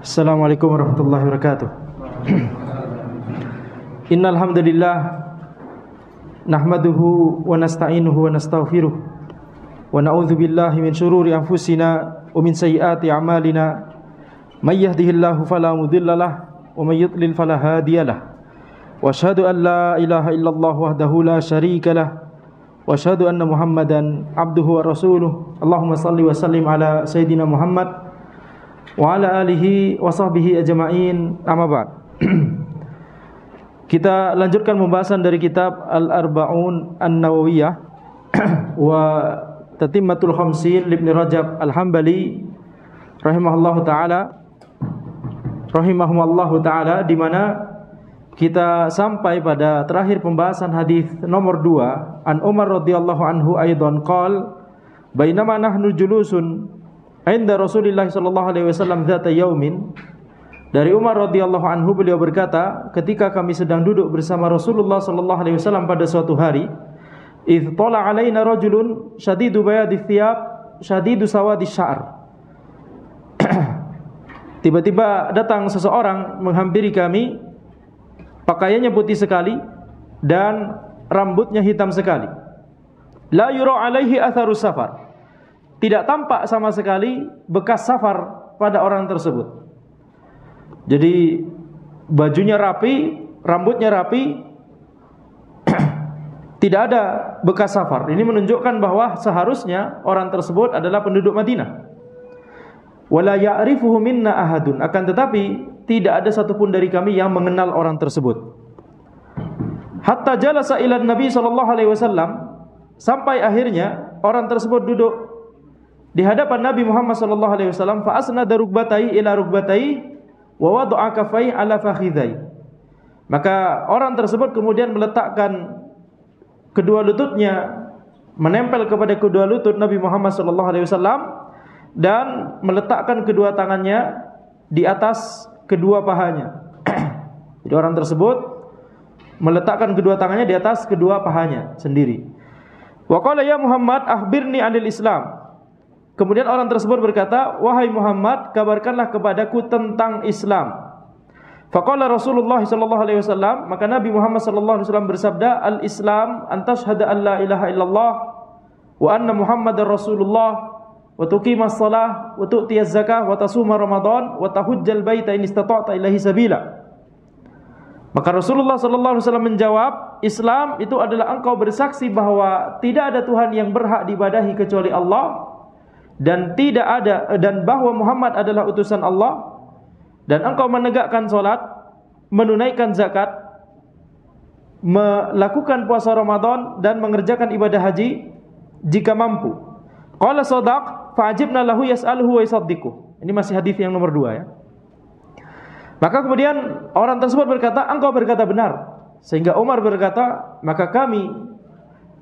Assalamualaikum warahmatullahi wabarakatuh. Innal hamdalillah nahmaduhu wa nasta'inuhu wa nastaghfiruh wa na'udzu billahi min shururi anfusina wa min sayyiati a'malina. May yahdihillahu fala mudhillalah wa may yudlil fala hadiyalah. Wa asyhadu an la ilaha illallah wahdahu la syarikalah wa asyhadu anna Muhammadan abduhu wa rasuluh. Allahumma shalli wa sallim ala sayidina Muhammad wa ala alihi wa sahbihi ajma'in, amma ba'd. Kita lanjutkan pembahasan dari kitab Al-Arba'un An-Nawawiyah wa Tatimmatul Khamsin Ibnu Rajab Al-Hambali rahimahullahu taala, di mana kita sampai pada terakhir pembahasan hadis nomor 2. An Umar radhiyallahu anhu aidan qala bainama nahnu julusun inda Rasulillah sallallahu alaihi wasallam dzata yaumin. Dari Umar radhiyallahu anhu, beliau berkata, ketika kami sedang duduk bersama Rasulullah sallallahu alaihi wasallam pada suatu hari, idh tala alaina rajulun shadidu bayadith thiyab shadidu sawadis sya'r. Tiba-tiba datang seseorang menghampiri kami, pakaiannya putih sekali dan rambutnya hitam sekali. La yura alaihi atharus safar. Tidak tampak sama sekali bekas safar pada orang tersebut. Jadi bajunya rapi, rambutnya rapi, tidak ada bekas safar. Ini menunjukkan bahwa seharusnya orang tersebut adalah penduduk Madinah. Wala ya'rifuhu minna ahadun. Akan tetapi tidak ada satupun dari kami yang mengenal orang tersebut. Hatta jalasa ila Nabi sallallahu alaihi wasallam, sampai akhirnya orang tersebut duduk di hadapan Nabi Muhammad sallallahu alaihi wasallam, fa asnada rukbatai ila rukbatai wa wada'a kaffai ala fakhidai. Maka orang tersebut kemudian meletakkan kedua lututnya menempel kepada kedua lutut Nabi Muhammad sallallahu alaihi wasallam dan meletakkan kedua tangannya di atas kedua pahanya. Jadi orang tersebut meletakkan kedua tangannya di atas kedua pahanya sendiri. Wa qala ya Muhammad akhbirni 'anil Islam. Kemudian orang tersebut berkata, wahai Muhammad, kabarkanlah kepadaku tentang Islam. Faqala Rasulullah sallallahu alaihi wasallam, maka Nabi Muhammad sallallahu alaihi wasallam bersabda, al-Islam an tashhada an la ilaha illallah wa anna Muhammadar Rasulullah wa tuqimas shalah wa tu'tiyaz zakah wa tasuma Ramadan wa tahujjal baita in istata'ta ilaihi sabila. Maka Rasulullah sallallahu alaihi wasallam menjawab, Islam itu adalah engkau bersaksi bahwa tidak ada Tuhan yang berhak diibadahi kecuali Allah, dan bahwa Muhammad adalah utusan Allah, dan engkau menegakkan salat, menunaikan zakat, melakukan puasa Ramadan, dan mengerjakan ibadah haji jika mampu. Qala shadaq fa'ajibna lahu yas'aluhu wa yusaddiquh. Ini masih hadis yang nomor 2 ya. Maka kemudian orang tersebut berkata, engkau berkata benar. Sehingga Umar berkata, maka kami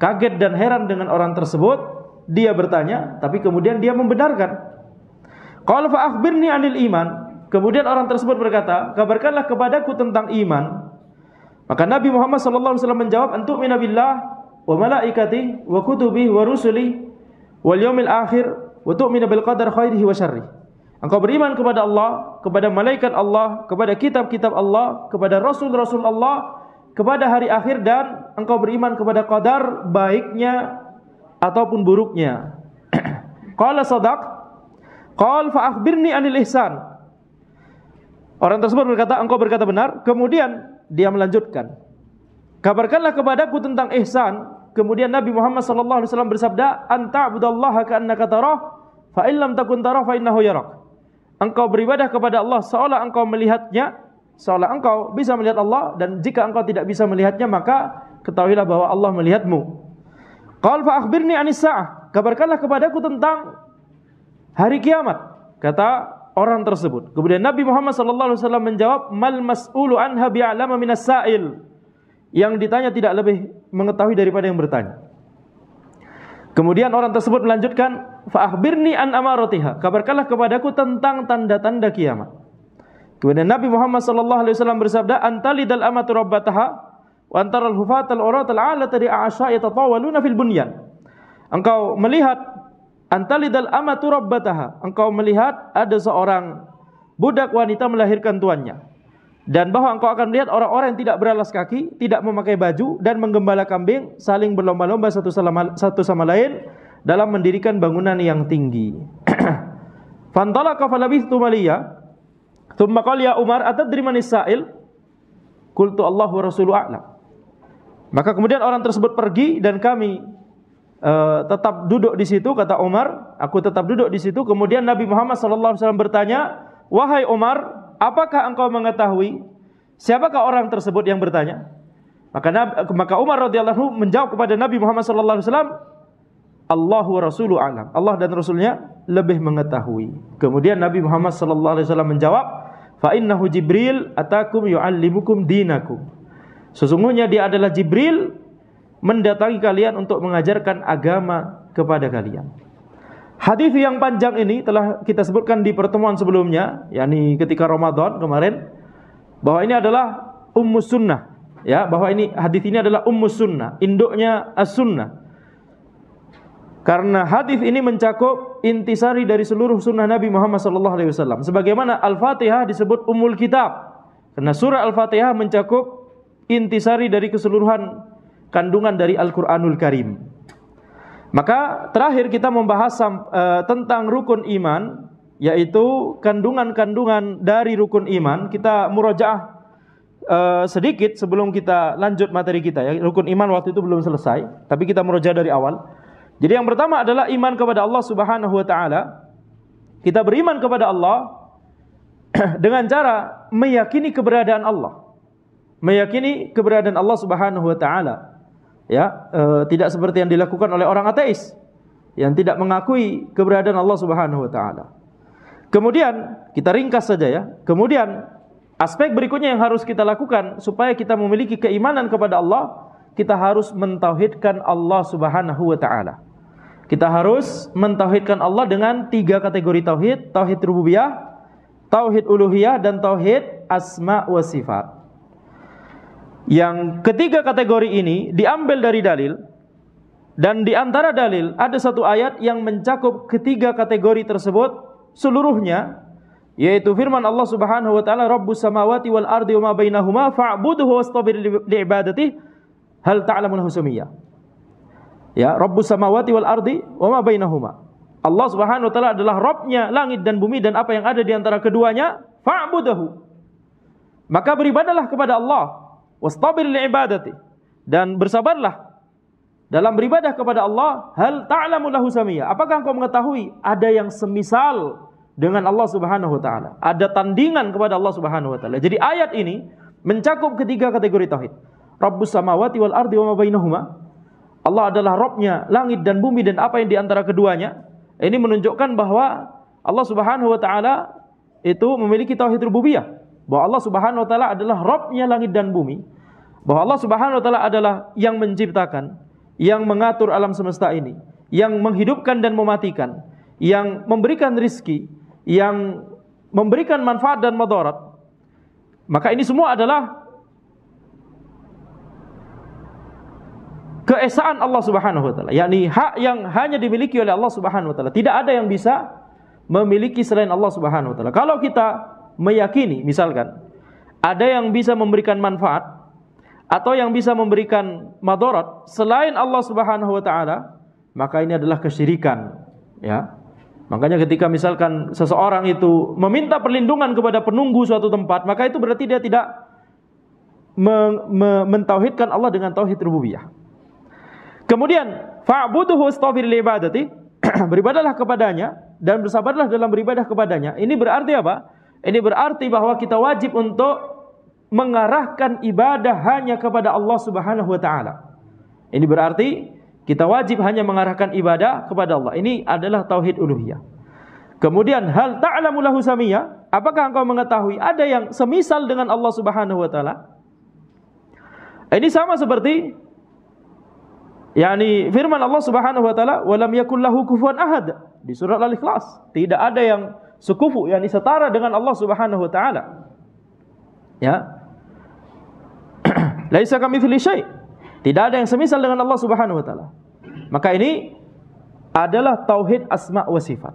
kaget dan heran dengan orang tersebut. Dia bertanya, tapi kemudian dia membenarkan. Qala fa akhbirni 'anil iman. Kemudian orang tersebut berkata, kabarkanlah kepadaku tentang iman. Maka Nabi Muhammad sallallahu alaihi wasallam menjawab, antu'mina billah wa malaikatihi wa kutubihi wa rusulihi wal yaumil akhir wa tu'mina bil qadar khairihi wa syarrihi. Engkau beriman kepada Allah, kepada malaikat Allah, kepada kitab-kitab Allah, kepada rasul-rasul Allah, kepada hari akhir, dan engkau beriman kepada qadar baiknya ataupun buruknya. Qala shadaq. Qala fa akhbirni 'anil ihsan. Orang tersebut berkata, engkau berkata benar. Kemudian dia melanjutkan, kabarkanlah kepadaku tentang ihsan. Kemudian Nabi Muhammad sallallahu alaihi wasallam bersabda, anta abudallaha ka'annaka tarah fa in lam takun tarah fa innahu yarak. Engkau beribadah kepada Allah seolah engkau melihatnya, seolah engkau bisa melihat Allah, dan jika engkau tidak bisa melihatnya maka ketahuilah bahwa Allah melihatmu. Qal fa akhbirni 'anis sa'ah. Kabarkanlah kepadaku tentang hari kiamat, kata orang tersebut. Kemudian Nabi Muhammad sallallahu alaihi wasallam menjawab, mal mas'ulu anha bi'alama minas sa'il. Yang ditanya tidak lebih mengetahui daripada yang bertanya. Kemudian orang tersebut melanjutkan, fa akhbirni an amaratiha. Kabarkanlah kepadaku tentang tanda-tanda kiamat. Kemudian Nabi Muhammad sallallahu alaihi wasallam bersabda, antalidal amatu rabbataha wa antaral hufatal uratal alata ri'asha yatatawaluna fil bunyan. Engkau melihat antalidal amatu rabbataha. Engkau melihat ada seorang budak wanita melahirkan tuannya. Dan bahwa engkau akan melihat orang-orang yang tidak beralas kaki, tidak memakai baju, dan menggembala kambing, saling berlomba-lomba satu sama lain dalam mendirikan bangunan yang tinggi. Fantalaqa falabithtu maliya, thumma qala ya Umar atadri manis sa'il? Qultu Allah wa rasuluhu a'lam. Maka kemudian orang tersebut pergi dan kami tetap duduk di situ, kata Umar, aku tetap duduk di situ. Kemudian Nabi Muhammad SAW bertanya, wahai Umar, apakah engkau mengetahui siapakah orang tersebut yang bertanya? Maka Umar radhiyallahu anhu menjawab kepada Nabi Muhammad SAW, Allah wa rasuluhu a'lam. Allah dan Rasulnya lebih mengetahui. Kemudian Nabi Muhammad SAW menjawab, fa innahu Jibril atakum yu'allimukum dinakum. Sesungguhnya dia adalah Jibril mendatangi kalian untuk mengajarkan agama kepada kalian. Hadis yang panjang ini telah kita sebutkan di pertemuan sebelumnya, yakni ketika Ramadan kemarin, bahwa ini adalah ummus sunnah, ya, bahwa hadis ini adalah ummus sunnah, induknya as-sunnah. Karena hadis ini mencakup intisari dari seluruh sunnah Nabi Muhammad SAW. Sebagaimana Al-Fatihah disebut Ummul Kitab, karena surah Al-Fatihah mencakup intisari dari keseluruhan kandungan dari Al-Quranul Karim. Maka terakhir kita membahas tentang rukun iman, yaitu kandungan-kandungan dari rukun iman. Kita murojaah sedikit sebelum kita lanjut materi kita, ya. Rukun iman waktu itu belum selesai, tapi kita murojaah dari awal. Jadi yang pertama adalah iman kepada Allah Subhanahu wa taala. Kita beriman kepada Allah dengan cara meyakini keberadaan Allah. Meyakini keberadaan Allah Subhanahu wa taala. Ya, tidak seperti yang dilakukan oleh orang ateis yang tidak mengakui keberadaan Allah Subhanahu wa taala. Kemudian kita ringkas saja, ya. Kemudian aspek berikutnya yang harus kita lakukan supaya kita memiliki keimanan kepada Allah, kita harus mentauhidkan Allah Subhanahu wa taala. Kita harus mentauhidkan Allah dengan 3 kategori tauhid: tauhid rububiyah, tauhid uluhiyah, dan tauhid asma wa sifat. Yang ketiga kategori ini diambil dari dalil, dan di antara dalil ada satu ayat yang mencakup ketiga kategori tersebut seluruhnya, yaitu firman Allah Subhanahu wa taala, Rabbus samawati wal ardi wa ma bainahuma fa'budhu wastabir li'ibadatihi hal ta'lamu lahu samiyya. Ya, Rabbus samawati wal ardi wa ma bainahuma. Allah Subhanahu wa taala adalah Rabbnya langit dan bumi dan apa yang ada di antara keduanya. Fa'budhu, maka beribadahlah kepada Allah. Wastabir li'ibadati, dan bersabarlah dalam beribadah kepada Allah. Hal ta'lamu lahu samiyya, apakah engkau mengetahui ada yang semisal dengan Allah Subhanahu wa taala, ada tandingan kepada Allah Subhanahu wa taala. Jadi ayat ini mencakup ketiga kategori tauhid. Rabbus samawati wal ardi wa ma bainahuma. Allah adalah Rabbnya langit dan bumi dan apa yang di antara keduanya. Ini menunjukkan bahwa Allah Subhanahu wa taala itu memiliki tauhid rububiyah, bahwa Allah Subhanahu wa taala adalah Rabbnya langit dan bumi, bahwa Allah Subhanahu wa taala adalah yang menciptakan, yang mengatur alam semesta ini, yang menghidupkan dan mematikan, yang memberikan rizki, yang memberikan manfaat dan madarat. Maka ini semua adalah keesaan Allah Subhanahu wa taala, yakni hak yang hanya dimiliki oleh Allah Subhanahu wa taala. Tidak ada yang bisa memiliki selain Allah Subhanahu wa taala. Kalau kita meyakini misalkan ada yang bisa memberikan manfaat atau yang bisa memberikan madarat selain Allah Subhanahu wa taala, maka ini adalah kesyirikan, ya. Makanya ketika misalkan seseorang itu meminta perlindungan kepada penunggu suatu tempat, maka itu berarti dia tidak mentauhidkan Allah dengan tauhid rububiyah. Kemudian fa'budhu wastabir li'ibadati, beribadahlah kepadanya dan bersabarlah dalam beribadah kepadanya. Ini berarti apa? Ini berarti bahwa kita wajib untuk mengarahkan ibadah hanya kepada Allah Subhanahu wa taala. Ini berarti kita wajib hanya mengarahkan ibadah kepada Allah. Ini adalah tauhid uluhiyah. Kemudian hal ta'lamu lahu samiyya, apakah engkau mengetahui ada yang semisal dengan Allah Subhanahu wa taala? Ini sama seperti yakni firman Allah Subhanahu wa taala, "Wa lam yakul lahu kufuwan ahad" di surat Al-Ikhlas. Tidak ada yang sekufu, yakni setara dengan Allah Subhanahu wa taala. Ya. Laisa kamitslihi syai'. Tidak ada yang semisal dengan Allah Subhanahu wa taala. Maka ini adalah tauhid asma wa sifat.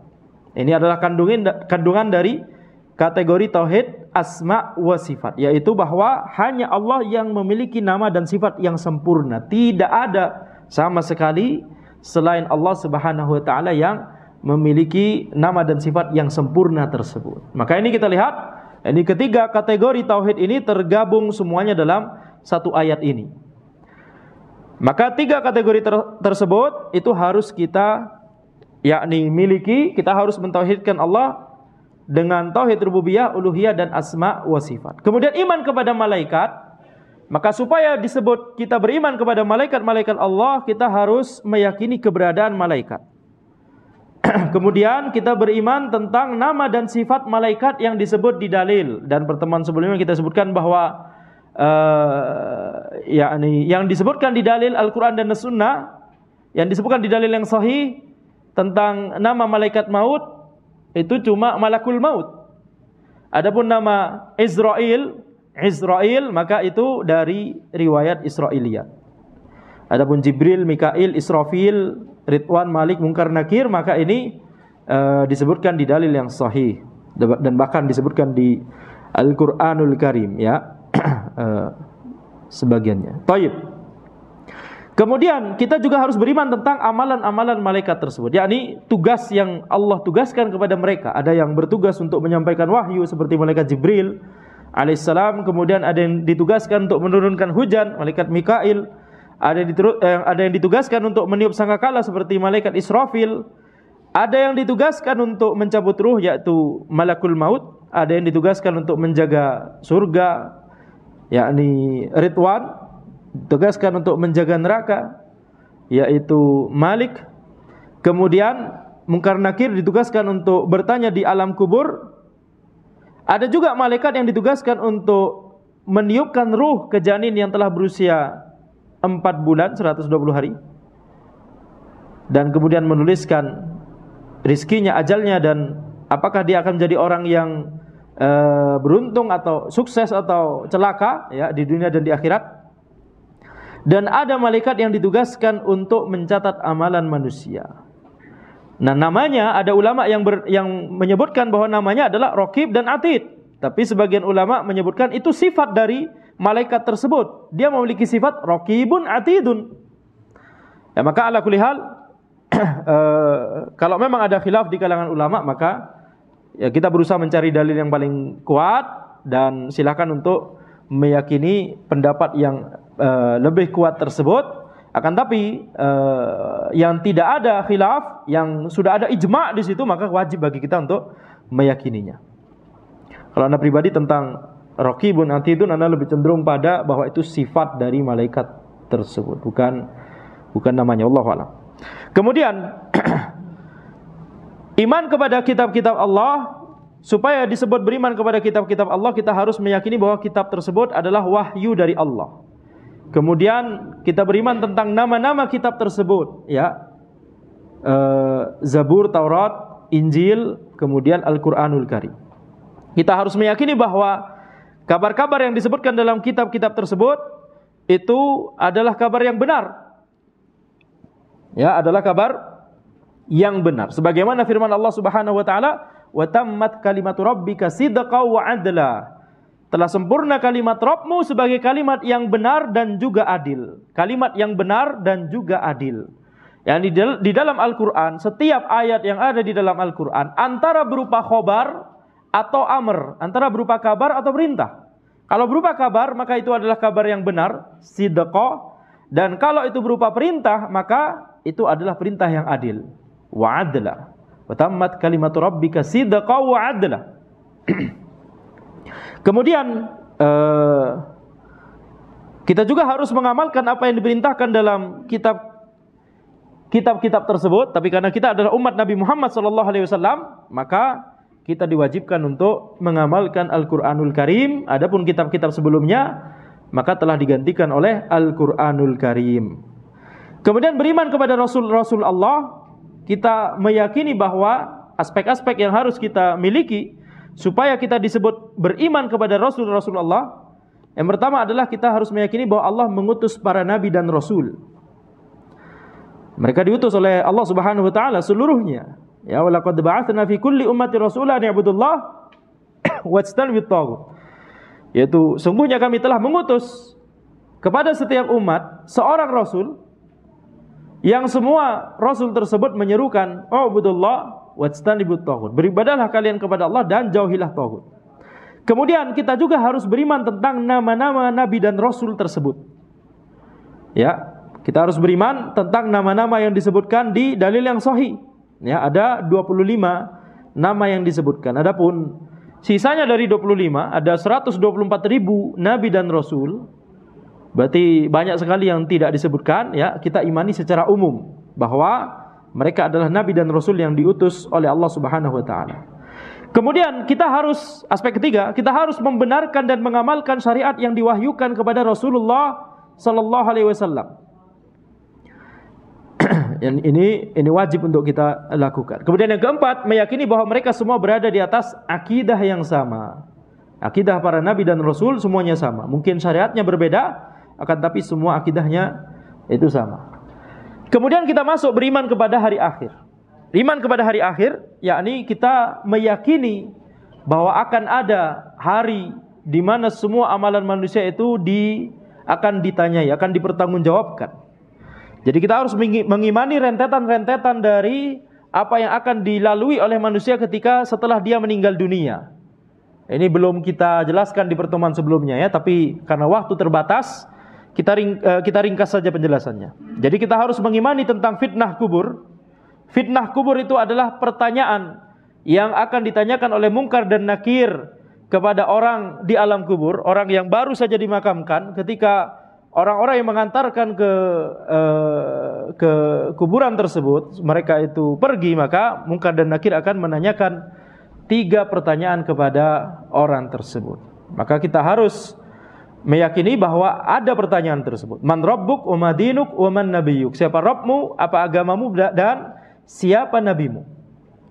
Ini adalah kandungan dari kategori tauhid asma wa sifat, yaitu bahwa hanya Allah yang memiliki nama dan sifat yang sempurna. Tidak ada sama sekali selain Allah Subhanahu wa taala yang memiliki nama dan sifat yang sempurna tersebut. Maka ini kita lihat, ini ketiga kategori tauhid ini tergabung semuanya dalam satu ayat ini. Maka tiga kategori tersebut itu harus kita miliki. Kita harus mentauhidkan Allah dengan tauhid rububiyah, uluhiyah dan asma wa sifat. Kemudian iman kepada malaikat. Maka supaya disebut kita beriman kepada malaikat-malaikat Allah, kita harus meyakini keberadaan malaikat. Kemudian kita beriman tentang nama dan sifat malaikat yang disebut di dalil. Dan pertemuan sebelumnya kita sebutkan bahwa yang disebutkan di dalil Al-Quran dan As-Sunnah, yang disebutkan di dalil yang sahih tentang nama malaikat maut, itu cuma malakul maut. Adapun nama Israel, maka itu dari riwayat Israiliyat. Adapun Jibril, Mikail, Israfil, Ridwan, Malik, Munkar, Nakir, maka ini disebutkan di dalil yang sahih dan bahkan disebutkan di Al-Qur'anul Karim, ya. Sebagiannya. Taib. Kemudian kita juga harus beriman tentang amalan-amalan malaikat tersebut, yakni tugas yang Allah tugaskan kepada mereka. Ada yang bertugas untuk menyampaikan wahyu seperti malaikat Jibril alaihissalam, kemudian ada yang ditugaskan untuk menurunkan hujan, malaikat Mikail, ada yang ditugaskan untuk meniup sangkakala seperti malaikat Israfil, ada yang ditugaskan untuk mencabut ruh yaitu malakul maut, ada yang ditugaskan untuk menjaga surga yakni Ridwan, ditugaskan untuk menjaga neraka yaitu Malik. Kemudian Munkar Nakir ditugaskan untuk bertanya di alam kubur. Ada juga malaikat yang ditugaskan untuk meniupkan ruh ke janin yang telah berusia 4 bulan 120 hari dan kemudian menuliskan rizkinya, ajalnya, dan apakah dia akan menjadi orang yang beruntung atau sukses atau celaka, ya, di dunia dan di akhirat. Dan ada malaikat yang ditugaskan untuk mencatat amalan manusia. Nah, namanya ada ulama yang menyebutkan bahwa namanya adalah Raqib dan Atid. Tapi sebagian ulama menyebutkan itu sifat dari malaikat tersebut. Dia memiliki sifat Raqibun Atidun. Ya, maka ala kulli hal kalau memang ada khilaf di kalangan ulama, maka ya kita berusaha mencari dalil yang paling kuat dan silakan untuk meyakini pendapat yang lebih kuat tersebut. Akan tapi yang tidak ada khilaf, yang sudah ada ijma' di situ, maka wajib bagi kita untuk meyakininya. Kalau Anda pribadi tentang Raqibun Atidun, Anda lebih cenderung pada bahwa itu sifat dari malaikat tersebut, bukan namanya. Wallahu a'lam. Kemudian iman kepada kitab-kitab Allah. Supaya disebut beriman kepada kitab-kitab Allah, kita harus meyakini bahwa kitab tersebut adalah wahyu dari Allah. Kemudian kita beriman tentang nama-nama kitab tersebut, ya. Zabur, Taurat, Injil, kemudian Al-Qur'anul Karim. Kita harus meyakini bahwa kabar-kabar yang disebutkan dalam kitab-kitab tersebut itu adalah kabar yang benar. Ya, adalah kabar yang benar. Sebagaimana firman Allah Subhanahu wa taala, wa tammat kalimatu rabbika sidqan wa adla. Telah sempurna kalimat Rabbmu sebagai kalimat yang benar dan juga adil. Kalimat yang benar dan juga adil. Yang di dalam Al-Quran, setiap ayat yang ada di dalam Al-Quran antara berupa khobar atau amr, antara berupa kabar atau perintah. Kalau berupa kabar, maka itu adalah kabar yang benar, sidqa. Dan kalau itu berupa perintah, maka itu adalah perintah yang adil, wa adla. Wa tammat kalimatu rabbika sidqan wa adla. Kemudian kita juga harus mengamalkan apa yang diperintahkan dalam kitab-kitab tersebut. Tapi karena kita adalah umat Nabi Muhammad SAW, maka kita diwajibkan untuk mengamalkan Al-Qur'anul Karim. Adapun kitab-kitab sebelumnya, maka telah digantikan oleh Al-Qur'anul Karim. Kemudian beriman kepada Rasul-Rasul Allah. Kita meyakini bahwa aspek-aspek yang harus kita miliki supaya kita disebut beriman kepada Rasul-Rasul Allah. Yang pertama adalah kita harus meyakini bahwa Allah mengutus para nabi dan rasul. Mereka diutus oleh Allah Subhanahu wa taala seluruhnya. Ya, wa laqad ba'atsna fi kulli ummati rasulan ya'budullah wajtanibut taghut. Yaitu sungguhnya kami telah mengutus kepada setiap umat seorang rasul yang semua rasul tersebut menyerukan ubudullah wajtanibut taghut. Beribadahlah kalian kepada Allah dan jauhilah taghut. Kemudian kita juga harus beriman tentang nama-nama nabi dan rasul tersebut. Ya, kita harus beriman tentang nama-nama yang disebutkan di dalil yang sahih. Ya, ada 25 nama yang disebutkan. Adapun sisanya dari 25 ada 124.000 nabi dan rasul. Berarti banyak sekali yang tidak disebutkan, ya. Kita imani secara umum bahwa mereka adalah nabi dan rasul yang diutus oleh Allah Subhanahu wa taala. Kemudian kita harus, aspek ketiga, kita harus membenarkan dan mengamalkan syariat yang diwahyukan kepada Rasulullah sallallahu alaihi wasallam. Ini wajib untuk kita lakukan. Kemudian yang keempat, meyakini bahwa mereka semua berada di atas akidah yang sama. Akidah para nabi dan rasul semuanya sama. Mungkin syariatnya berbeda, akan tapi semua akidahnya itu sama. Kemudian kita masuk beriman kepada hari akhir. Iman kepada hari akhir, yakni kita meyakini bahwa akan ada hari di mana semua amalan manusia itu akan ditanyai, akan dipertanggungjawabkan. Jadi kita harus mengimani rentetan-rentetan dari apa yang akan dilalui oleh manusia ketika setelah dia meninggal dunia. Ini belum kita jelaskan di pertemuan sebelumnya, ya, tapi karena waktu terbatas, kita ringkas saja penjelasannya. Jadi kita harus mengimani tentang fitnah kubur. Fitnah kubur itu adalah pertanyaan yang akan ditanyakan oleh Munkar dan Nakir kepada orang di alam kubur, orang yang baru saja dimakamkan. Ketika orang-orang yang mengantarkan ke kuburan tersebut, mereka itu pergi, maka Munkar dan Nakir akan menanyakan 3 pertanyaan kepada orang tersebut. Maka kita harus meyakini bahwa ada pertanyaan tersebut. Man rabbuk wa ma dinuk wa man nabiyyuk. Siapa Rabbmu, apa agamamu, dan siapa nabimu.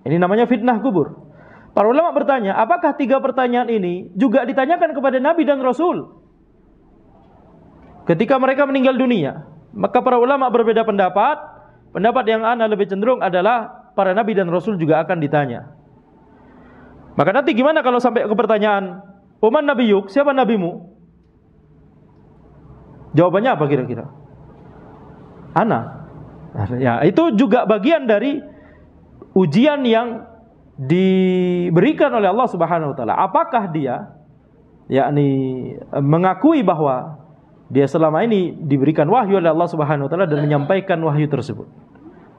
Ini namanya fitnah kubur. Para ulama bertanya, apakah 3 pertanyaan ini juga ditanyakan kepada nabi dan rasul ketika mereka meninggal dunia? Maka para ulama berbeda pendapat. Pendapat yang ana lebih cenderung adalah para nabi dan rasul juga akan ditanya. Maka nanti gimana kalau sampai ke pertanyaan, "Uman nabiyuk, siapa nabimu?" Jawabannya apa kira-kira? Ana. Ya, itu juga bagian dari ujian yang diberikan oleh Allah Subhanahu wa taala. Apakah dia yakni mengakui bahwa dia selama ini diberikan wahyu oleh Allah Subhanahu wa taala dan menyampaikan wahyu tersebut.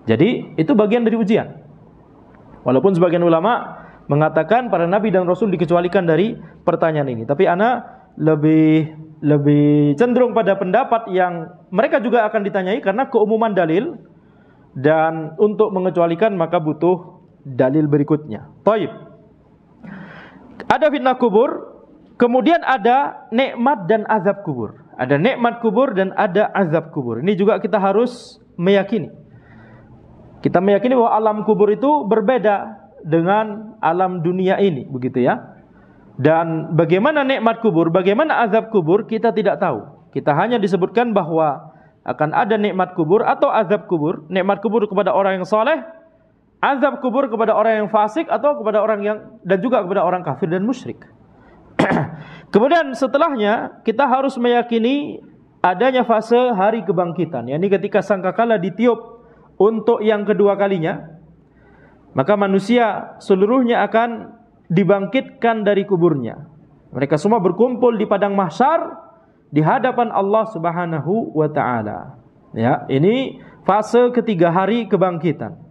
Jadi, itu bagian dari ujian. Walaupun sebagian ulama mengatakan para nabi dan rasul dikecualikan dari pertanyaan ini, tapi ana lebih cenderung pada pendapat yang mereka juga akan ditanyai karena keumuman dalil, dan untuk mengecualikan maka butuh dalil berikutnya. Taib. Ada fitnah kubur, kemudian ada nikmat dan azab kubur. Ada nikmat kubur dan ada azab kubur. Ini juga kita harus meyakini. Kita meyakini bahwa alam kubur itu berbeda dengan alam dunia ini, begitu ya. Dan bagaimana nikmat kubur, bagaimana azab kubur, kita tidak tahu. Kita hanya disebutkan bahwa akan ada nikmat kubur atau azab kubur. Nikmat kubur kepada orang yang saleh, azab kubur kepada orang yang fasik atau kepada orang yang, dan juga kepada orang kafir dan musyrik. Kemudian setelahnya kita harus meyakini adanya fase hari kebangkitan, yakni ketika sangkakala ditiup untuk yang kedua kalinya, maka manusia seluruhnya akan dibangkitkan dari kuburnya. Mereka semua berkumpul di padang mahsyar di hadapan Allah Subhanahu wa taala. Ya, ini fase ketiga hari kebangkitan.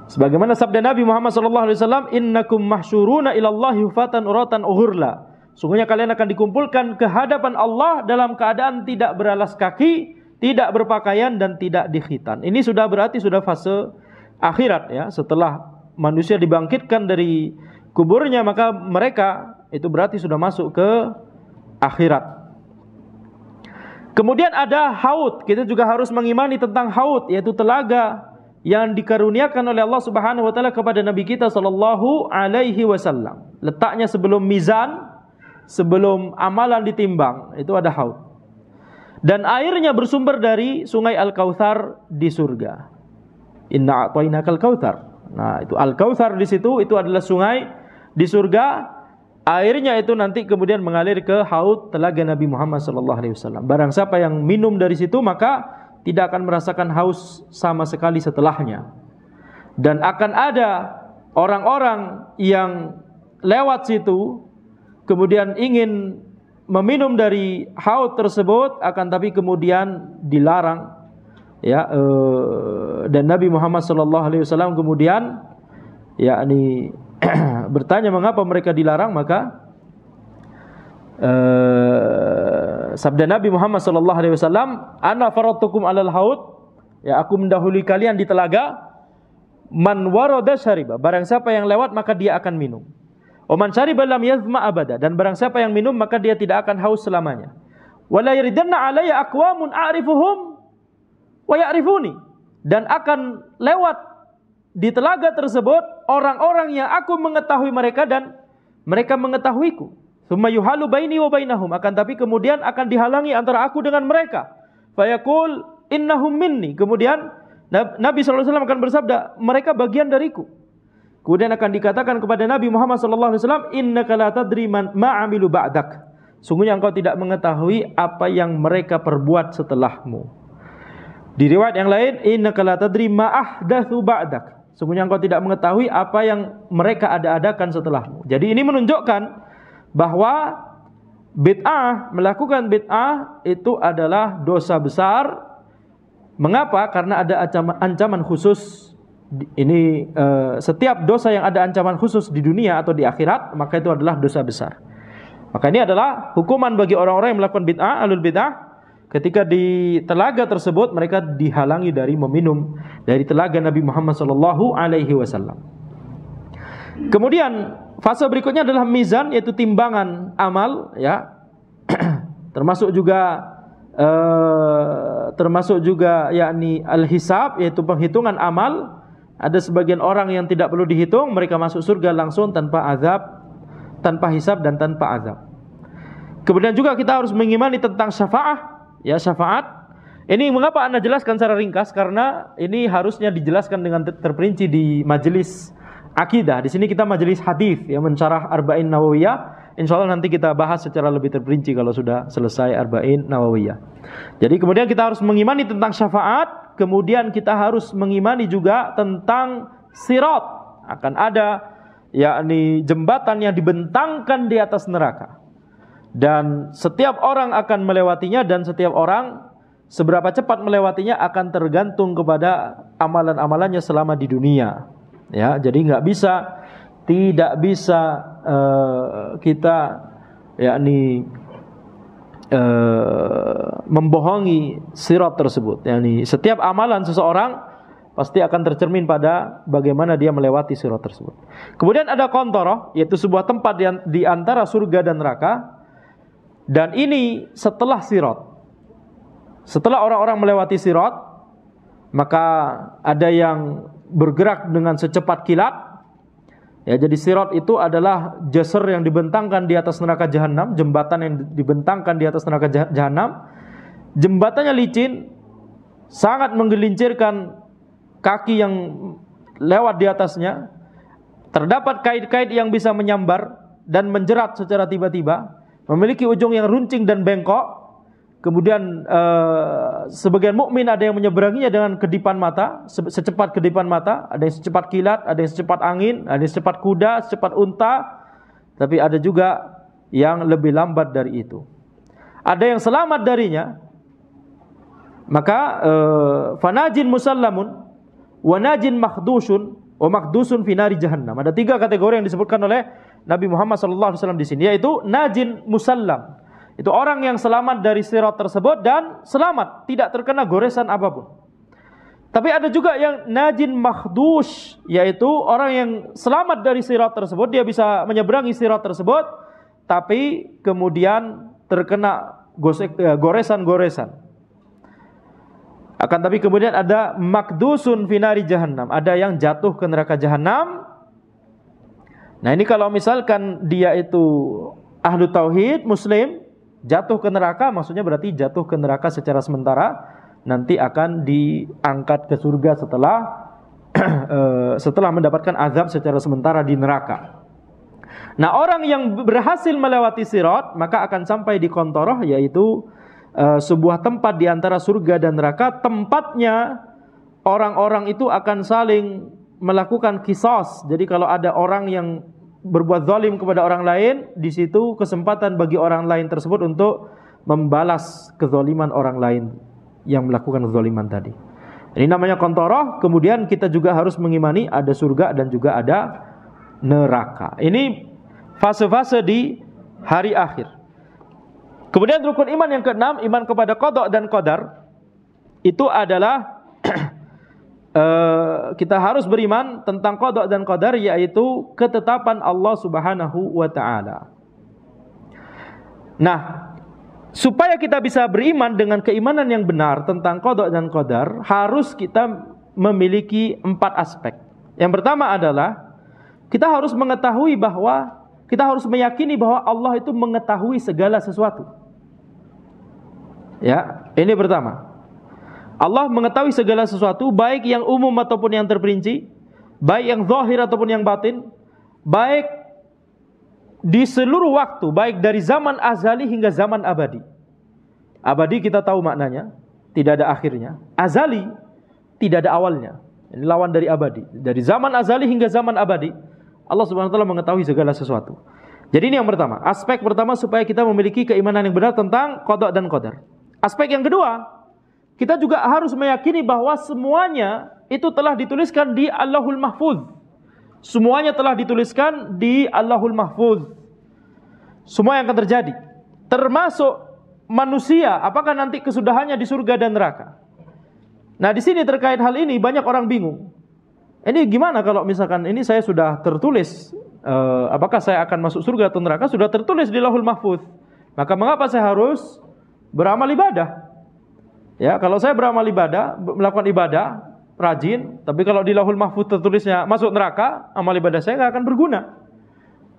Sebagaimana sabda Nabi Muhammad SAW, "Innakum mahsyuruna ilallahi hufatan uratan ughurla." Sungguhnya kalian akan dikumpulkan ke hadapan Allah dalam keadaan tidak beralas kaki, tidak berpakaian, dan tidak dikhitan. Ini sudah berarti sudah fase akhirat, ya. Setelah manusia dibangkitkan dari kuburnya, maka mereka itu berarti sudah masuk ke akhirat. Kemudian ada haud. Kita juga harus mengimani tentang haud, yaitu telaga yang dikaruniakan oleh Allah Subhanahu wa taala kepada Nabi kita sallallahu alaihi wasallam. Letaknya sebelum mizan, sebelum amalan ditimbang, itu ada haud. Dan airnya bersumber dari sungai Al-Kautsar di surga. Inna a'tainakal kautsar. Nah, itu Al-Kautsar di situ itu adalah sungai di surga, airnya itu nanti kemudian mengalir ke haud telaga Nabi Muhammad SAW. Barang siapa yang minum dari situ maka tidak akan merasakan haus sama sekali setelahnya. Dan akan ada orang-orang yang lewat situ kemudian ingin meminum dari haud tersebut, akan tapi kemudian dilarang, ya. Dan Nabi Muhammad SAW kemudian yakni bertanya mengapa mereka dilarang, maka sabda Nabi Muhammad SAW, ana faratukum alal haud, ya, aku mendahului kalian di telaga. Man warada syariba, barang siapa yang lewat maka dia akan minum. Oman syariba lam yazma abada, dan barang siapa yang minum maka dia tidak akan haus selamanya. Wala yaridanna alayya aqwamun a'rifuhum wa ya'rifuni, dan akan lewat di telaga tersebut orang-orang yang aku mengetahui mereka dan mereka mengetahuiku. Tsumma yuhalu baini wa bainahum, akan tapi kemudian akan dihalangi antara aku dengan mereka. Fayaqul innahum minni, kemudian Nabi SAW akan bersabda, mereka bagian dariku. Kemudian akan dikatakan kepada Nabi Muhammad SAW, innaka la tadri ma'amilu ba'dak, sungguhnya engkau tidak mengetahui apa yang mereka perbuat setelahmu. Di riwayat yang lain, innaka la tadri ma'ahdatsu ba'dak, sungguhnya engkau tidak mengetahui apa yang mereka ada-adakan setelahmu. Jadi ini menunjukkan bahwa bid'ah, melakukan bid'ah itu adalah dosa besar. Mengapa? Karena ada ancaman khusus. Ini setiap dosa yang ada ancaman khusus di dunia atau di akhirat, maka itu adalah dosa besar. Maka ini adalah hukuman bagi orang-orang yang melakukan bid'ah, ahlul bid'ah. Ketika di telaga tersebut mereka dihalangi dari meminum dari telaga Nabi Muhammad SAW. Kemudian fase berikutnya adalah mizan, yaitu timbangan amal, ya. termasuk juga yakni al-hisab, yaitu penghitungan amal. Ada sebagian orang yang tidak perlu dihitung, mereka masuk surga langsung tanpa azab, tanpa hisab dan tanpa azab. Kemudian juga kita harus mengimani tentang syafaat, ya, syafaat. Ini mengapa Anda jelaskan secara ringkas, karena ini harusnya dijelaskan dengan terperinci di majelis akidah. Di sini kita majelis hadis, ya, mensyarah Arba'in Nawawiyah. Insyaallah nanti kita bahas secara lebih terperinci kalau sudah selesai Arba'in Nawawiyah. Jadi kemudian kita harus mengimani tentang syafaat, kemudian kita harus mengimani juga tentang sirat. Akan ada yakni jembatan yang dibentangkan di atas neraka. Dan setiap orang akan melewatinya, dan setiap orang seberapa cepat melewatinya akan tergantung kepada amalan-amalannya selama di dunia. Ya, jadi tidak bisa kita yakni membohongi sirat tersebut. Yani setiap amalan seseorang pasti akan tercermin pada bagaimana dia melewati sirat tersebut. Kemudian ada qantharah, yaitu sebuah tempat di antara surga dan neraka. Dan ini setelah sirat. Setelah orang-orang melewati sirat, maka ada yang bergerak dengan secepat kilat. Ya, jadi sirat itu adalah jasr yang dibentangkan di atas neraka jahanam, jembatan yang dibentangkan di atas neraka jahanam. Jembatannya licin, sangat menggelincirkan kaki yang lewat di atasnya. Terdapat kait-kait yang bisa menyambar dan menjerat secara tiba-tiba, memiliki ujung yang runcing dan bengkok. Kemudian sebagian mukmin ada yang menyeberanginya dengan kedipan mata, secepat kedipan mata, ada yang secepat kilat, ada yang secepat angin, ada yang secepat kuda, secepat unta, tapi ada juga yang lebih lambat dari itu. Ada yang selamat darinya. Maka fanajin musallamun wa najin makhdusun wa makhdusun fi nari jahannam. Ada 3 kategori yang disebutkan oleh Nabi Muhammad SAW di sini, yaitu najin musallam. Itu orang yang selamat dari sirat tersebut dan selamat, tidak terkena goresan apapun. Tapi ada juga yang najin makhdus, yaitu orang yang selamat dari sirat tersebut, dia bisa menyeberangi sirat tersebut, tapi kemudian terkena goresan-goresan. Akan tapi kemudian ada makdusun finari jahannam, ada yang jatuh ke neraka jahanam. Nah, ini kalau misalkan dia itu ahlu tauhid, muslim, jatuh ke neraka, maksudnya berarti jatuh ke neraka secara sementara, nanti akan diangkat ke surga setelah mendapatkan azab secara sementara di neraka. Nah, orang yang berhasil melewati sirat maka akan sampai di qantharah, yaitu sebuah tempat di antara surga dan neraka. Tempatnya orang-orang itu akan saling melakukan qisas. Jadi kalau ada orang yang berbuat zalim kepada orang lain, di situ kesempatan bagi orang lain tersebut untuk membalas kezaliman orang lain yang melakukan kezaliman tadi. Ini namanya qantharah. Kemudian kita juga harus mengimani ada surga dan juga ada neraka. Ini fase-fase di hari akhir. Kemudian rukun iman yang keenam, iman kepada qada dan qadar. Itu adalah kita harus beriman tentang qada dan qadar, yaitu ketetapan Allah Subhanahu wa taala. Nah, supaya kita bisa beriman dengan keimanan yang benar tentang qada dan qadar, harus kita memiliki 4 aspek. Yang pertama adalah kita harus mengetahui bahwa kita harus meyakini bahwa Allah itu mengetahui segala sesuatu. Ya, ini pertama. Allah mengetahui segala sesuatu, baik yang umum ataupun yang terperinci, baik yang zahir ataupun yang batin, baik di seluruh waktu, baik dari zaman azali hingga zaman abadi. Abadi kita tahu maknanya, tidak ada akhirnya. Azali, tidak ada awalnya. Ini lawan dari abadi. Dari zaman azali hingga zaman abadi, Allah Subhanahu wa taala mengetahui segala sesuatu. Jadi ini yang pertama, aspek pertama supaya kita memiliki keimanan yang benar tentang qada dan qadar. Aspek yang kedua, kita juga harus meyakini bahwa semuanya itu telah dituliskan di Allahul Mahfuz. Semuanya telah dituliskan di Allahul Mahfuz. Semua yang akan terjadi, termasuk manusia, apakah nanti kesudahannya di surga dan neraka. Nah, di sini terkait hal ini banyak orang bingung. Ini gimana kalau misalkan ini saya sudah tertulis, apakah saya akan masuk surga atau neraka sudah tertulis di Lauhul Mahfuz. Maka mengapa saya harus beramal ibadah? Ya, kalau saya beramal ibadah, melakukan ibadah rajin, tapi kalau di Lauhul Mahfuz tertulisnya masuk neraka, amal ibadah saya nggak akan berguna.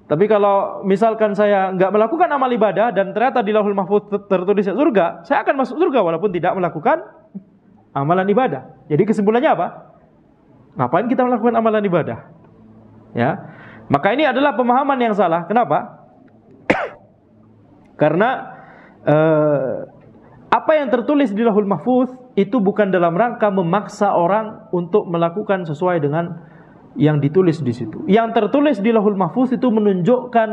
Tapi kalau misalkan saya nggak melakukan amal ibadah dan ternyata di Lauhul Mahfuz tertulisnya surga, saya akan masuk surga walaupun tidak melakukan amalan ibadah. Jadi kesimpulannya apa? Ngapain kita melakukan amalan ibadah? Ya, maka ini adalah pemahaman yang salah. Kenapa? Karena apa yang tertulis di Lauhul Mahfuz itu bukan dalam rangka memaksa orang untuk melakukan sesuai dengan yang ditulis di situ. Yang tertulis di Lauhul Mahfuz itu menunjukkan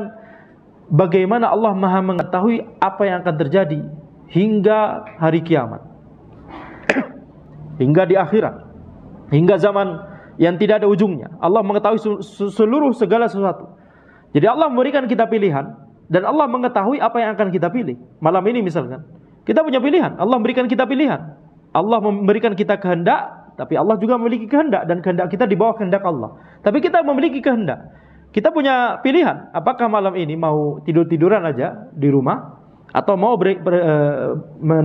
bagaimana Allah Maha mengetahui apa yang akan terjadi hingga hari kiamat, hingga di akhirat, hingga zaman yang tidak ada ujungnya. Allah mengetahui seluruh segala sesuatu. Jadi Allah memberikan kita pilihan dan Allah mengetahui apa yang akan kita pilih. Malam ini misalkan kita punya pilihan, Allah memberikan kita pilihan. Allah memberikan kita kehendak, tapi Allah juga memiliki kehendak dan kehendak kita di bawah kehendak Allah. Tapi kita memiliki kehendak. Kita punya pilihan, apakah malam ini mau tidur-tiduran aja di rumah atau mau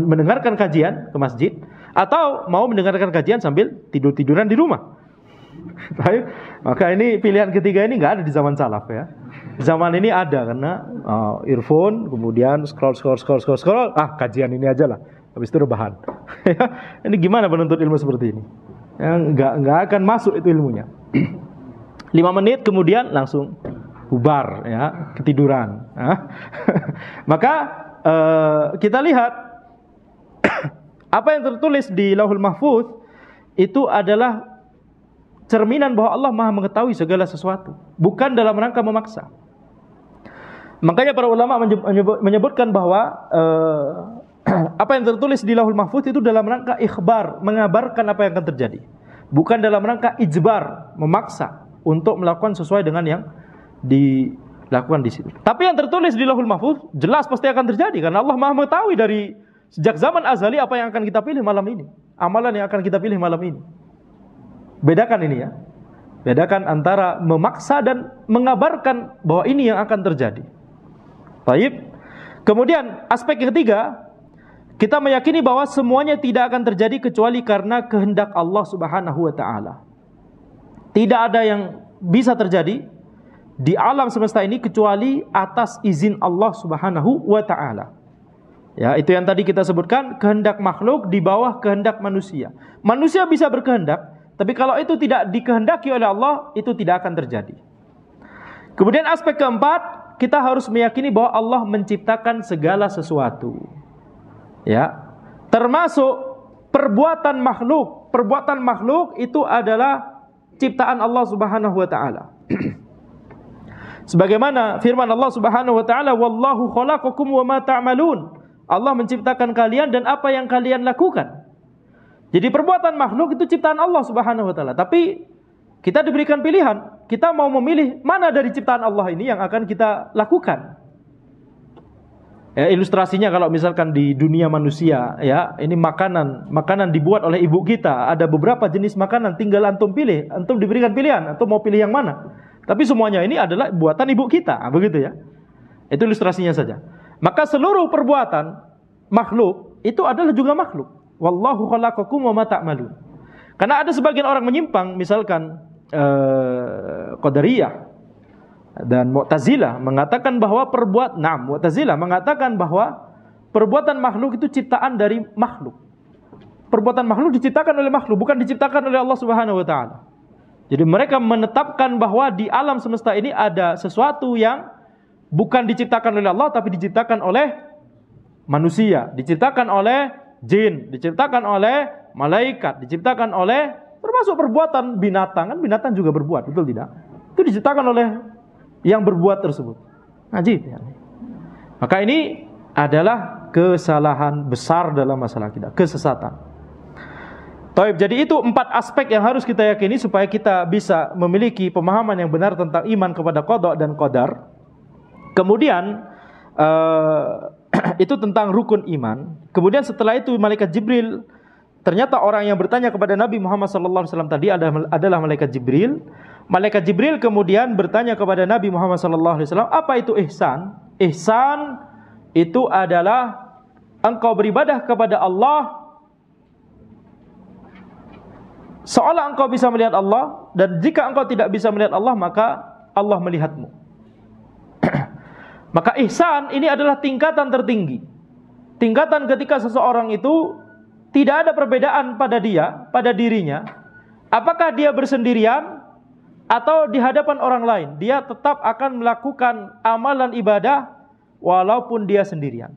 mendengarkan kajian ke masjid, atau mau mendengarkan kajian sambil tidur-tiduran di rumah. Baik, maka ini pilihan ketiga ini nggak ada di zaman salaf ya. Zaman ini ada karena earphone, kemudian scroll, kajian ini aja lah. Habis itu rebahan. Ini gimana penuntut ilmu seperti ini? Ya, nggak akan masuk itu ilmunya. 5 menit kemudian langsung bubar ya, ketiduran. Maka kita lihat apa yang tertulis di Lauhul Mahfuz itu adalah cerminan bahwa Allah Maha mengetahui segala sesuatu, bukan dalam rangka memaksa. Makanya para ulama menyebutkan bahwa apa yang tertulis di Lauhul Mahfuz itu dalam rangka ikhbar, mengabarkan apa yang akan terjadi, bukan dalam rangka ijbar, memaksa untuk melakukan sesuai dengan yang dilakukan di situ. Tapi yang tertulis di Lauhul Mahfuz jelas pasti akan terjadi karena Allah Maha mengetahui dari sejak zaman azali apa yang akan kita pilih malam ini, amalan yang akan kita pilih malam ini. Bedakan ini ya. Bedakan antara memaksa dan mengabarkan bahwa ini yang akan terjadi. Baik. Kemudian aspek yang ketiga, kita meyakini bahwa semuanya tidak akan terjadi kecuali karena kehendak Allah Subhanahu wa taala. Tidak ada yang bisa terjadi di alam semesta ini kecuali atas izin Allah Subhanahu wa taala. Ya, itu yang tadi kita sebutkan, kehendak makhluk di bawah kehendak manusia. Manusia bisa berkehendak, tapi kalau itu tidak dikehendaki oleh Allah, itu tidak akan terjadi. Kemudian aspek keempat, kita harus meyakini bahwa Allah menciptakan segala sesuatu. Ya. Termasuk perbuatan makhluk. Perbuatan makhluk itu adalah ciptaan Allah Subhanahu wa taala. Sebagaimana firman Allah Subhanahu wa taala, "Wallahu khalaqakum wa ma ta'malun." Allah menciptakan kalian dan apa yang kalian lakukan. Jadi perbuatan makhluk itu ciptaan Allah Subhanahu wa taala. Tapi kita diberikan pilihan, kita mau memilih mana dari ciptaan Allah ini yang akan kita lakukan. Ya, ilustrasinya kalau misalkan di dunia manusia, ya, ini makanan dibuat oleh ibu kita, ada beberapa jenis makanan, tinggal antum pilih, antum diberikan pilihan, antum mau pilih yang mana. Tapi semuanya ini adalah buatan ibu kita, begitu ya. Itu ilustrasinya saja. Maka seluruh perbuatan makhluk itu adalah juga makhluk. Wallahu khalaqakum wa ma ta'malun. Karena ada sebagian orang menyimpang, misalkan Qadariyah dan Mu'tazilah mengatakan bahwa Mu'tazilah mengatakan bahwa perbuatan makhluk itu ciptaan dari makhluk. Perbuatan makhluk diciptakan oleh makhluk, bukan diciptakan oleh Allah Subhanahu wa taala. Jadi mereka menetapkan bahwa di alam semesta ini ada sesuatu yang bukan diciptakan oleh Allah tapi diciptakan oleh manusia, diciptakan oleh jin, diciptakan oleh malaikat, diciptakan oleh termasuk perbuatan binatang, kan binatang juga berbuat, betul tidak? Itu diciptakan oleh yang berbuat tersebut. Ajib ya. Maka ini adalah kesalahan besar dalam masalah kita, kesesatan. Taib, jadi itu 4 aspek yang harus kita yakini supaya kita bisa memiliki pemahaman yang benar tentang iman kepada qada dan qadar. Kemudian itu tentang rukun iman. Kemudian setelah itu malaikat Jibril, ternyata orang yang bertanya kepada Nabi Muhammad SAW tadi adalah malaikat Jibril. Malaikat Jibril kemudian bertanya kepada Nabi Muhammad SAW, apa itu ihsan? Ihsan itu adalah engkau beribadah kepada Allah seolah engkau bisa melihat Allah, dan jika engkau tidak bisa melihat Allah maka Allah melihatmu. Maka ihsan ini adalah tingkatan tertinggi. Tingkatan ketika seseorang itu tidak ada perbedaan pada dirinya, apakah dia bersendirian atau di hadapan orang lain, dia tetap akan melakukan amalan ibadah walaupun dia sendirian.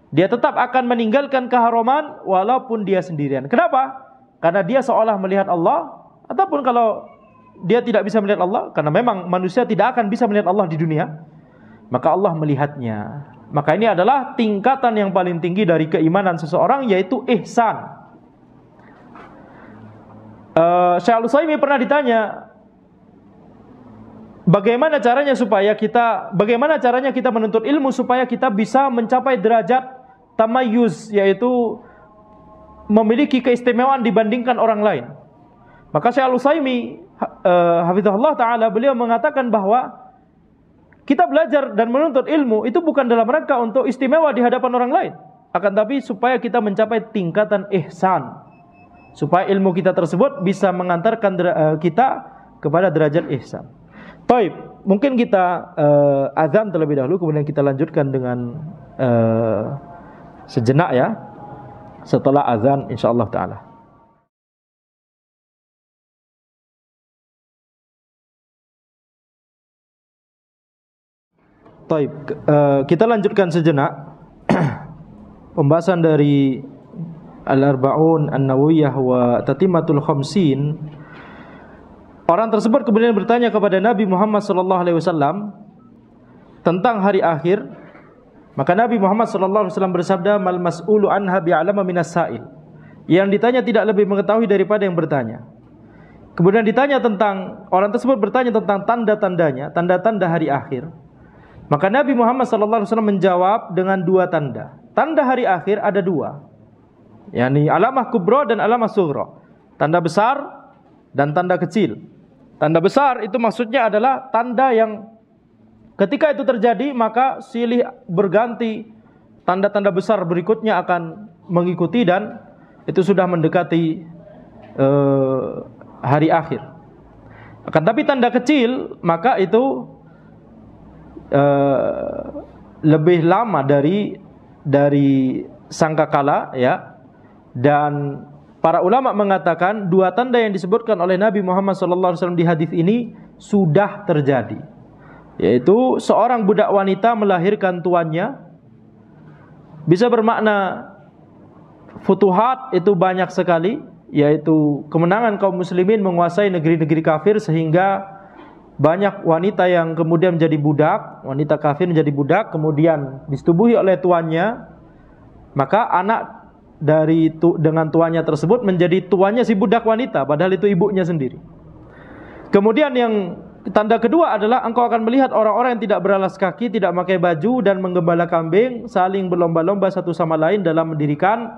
Dia tetap akan meninggalkan keharuman walaupun dia sendirian. Kenapa? Karena dia seolah melihat Allah, ataupun kalau dia tidak bisa melihat Allah, karena memang manusia tidak akan bisa melihat Allah di dunia, maka Allah melihatnya. Maka ini adalah tingkatan yang paling tinggi dari keimanan seseorang, yaitu ihsan. Syekh Al-Utsaimin pernah ditanya, bagaimana caranya kita menuntut ilmu supaya kita bisa mencapai derajat tamayyuz, yaitu memiliki keistimewaan dibandingkan orang lain. Maka Syekh Al-Utsaimin hafizahullah taala, beliau mengatakan bahwa kita belajar dan menuntut ilmu itu bukan dalam rangka untuk istimewa di hadapan orang lain, akan tapi supaya kita mencapai tingkatan ihsan, supaya ilmu kita tersebut bisa mengantarkan kita kepada derajat ihsan. Taib, mungkin kita azan terlebih dahulu, kemudian kita lanjutkan dengan sejenak ya, setelah azan insyaallah taala. Taib, kita lanjutkan sejenak pembahasan dari Al-Arba'un An-Nawawiyah wa Tatimatul Khamsin. Orang tersebut kemudian bertanya kepada Nabi Muhammad SAW tentang hari akhir. Maka Nabi Muhammad SAW bersabda, mal mas'ulu anha bi'alama minas sa'il. Yang ditanya tidak lebih mengetahui daripada yang bertanya. Kemudian ditanya tentang, orang tersebut bertanya tentang tanda-tandanya, tanda-tanda hari akhir. Maka Nabi Muhammad SAW menjawab dengan 2 tanda. Tanda hari akhir ada 2, yakni alamah kubra dan alamah sughra. Tanda besar dan tanda kecil. Tanda besar itu maksudnya adalah tanda yang ketika itu terjadi maka silih berganti, tanda-tanda besar berikutnya akan mengikuti dan itu sudah mendekati hari akhir. Akan tapi tanda kecil maka itu lebih lama dari sangkakala ya. Dan para ulama mengatakan 2 tanda yang disebutkan oleh Nabi Muhammad SAW di hadis ini sudah terjadi. yaitu seorang budak wanita melahirkan tuannya. Bisa bermakna futuhat, itu banyak sekali, yaitu kemenangan kaum muslimin menguasai negeri-negeri kafir sehingga banyak wanita yang kemudian menjadi budak, wanita kafir menjadi budak, kemudian disetubuhi oleh tuannya. Maka anak dengan tuannya tersebut menjadi tuannya si budak wanita, padahal itu ibunya sendiri. Kemudian yang tanda kedua adalah engkau akan melihat orang-orang yang tidak beralas kaki, tidak memakai baju dan menggembala kambing, saling berlomba-lomba satu sama lain dalam mendirikan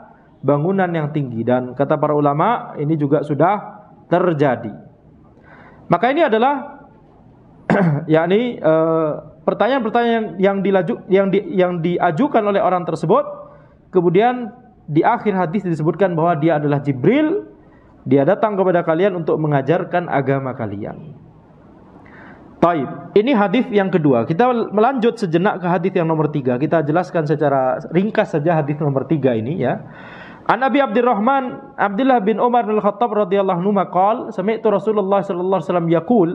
bangunan yang tinggi. Dan kata para ulama, ini juga sudah terjadi. Maka ini adalah yakni pertanyaan-pertanyaan yang diajukan oleh orang tersebut. Kemudian di akhir hadis disebutkan bahwa dia adalah Jibril. Dia datang kepada kalian untuk mengajarkan agama kalian. Taib. Ini hadis yang kedua. Kita melanjut sejenak ke hadis yang nomor 3. Kita jelaskan secara ringkas saja hadis nomor 3 ini ya. An Abi Abdurrahman Abdullah bin Umar bin Khattab radhiyallahu anhu maqal, sami'tu Rasulullah sallallahu alaihi wasallam yaqul.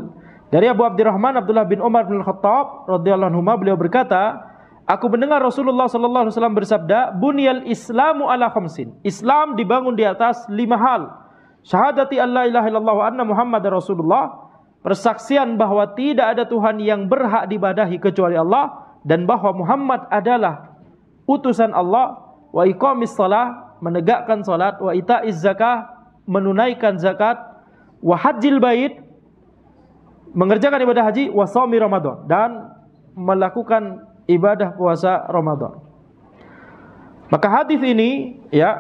Dari Abu Abdurrahman Abdullah bin Umar bin Khattab radhiyallahu anhu, beliau berkata, aku mendengar Rasulullah sallallahu alaihi wasallam bersabda, "Bunyal Islamu ala khamsin." Islam dibangun di atas 5 hal. Syahadati alla ilaha illallah wa anna Muhammadar Rasulullah, persaksian bahwa tidak ada Tuhan yang berhak diibadahi kecuali Allah dan bahwa Muhammad adalah utusan Allah, wa iqamis shalah, menegakkan salat, wa itaiz zakah, menunaikan zakat, wa hajjil bait, mengerjakan ibadah haji, wa shaumi Ramadan, dan melakukan ibadah puasa Ramadan. Maka hadis ini ya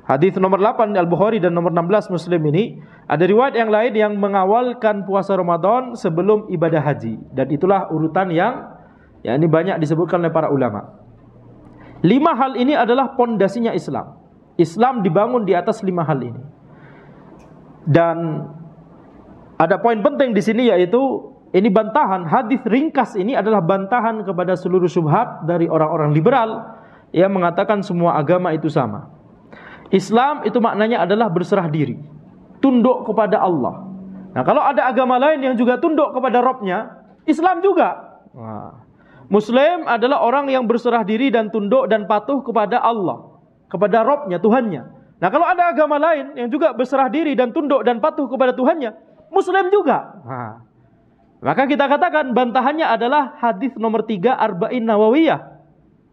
hadis nomor 8 Al-Bukhari dan nomor 16 Muslim ini, ada riwayat yang lain yang mengawalkan puasa Ramadan sebelum ibadah haji, dan itulah urutan yang ini banyak disebutkan oleh para ulama. 5 hal ini adalah pondasinya Islam. Islam dibangun di atas 5 hal ini. Dan ada poin penting di sini, yaitu ini bantahan, hadis ringkas ini adalah bantahan kepada seluruh syubhat dari orang-orang liberal yang mengatakan semua agama itu sama. Islam itu maknanya adalah berserah diri, tunduk kepada Allah. Nah, kalau ada agama lain yang juga tunduk kepada Rabb-nya, Islam juga. Muslim adalah orang yang berserah diri dan tunduk dan patuh kepada Allah, kepada Rabb-nya, Tuhannya. Nah, kalau ada agama lain yang juga berserah diri dan tunduk dan patuh kepada Tuhannya, Muslim juga. Maka kita katakan bantahannya adalah hadis nomor 3 Arba'in Nawawiyah.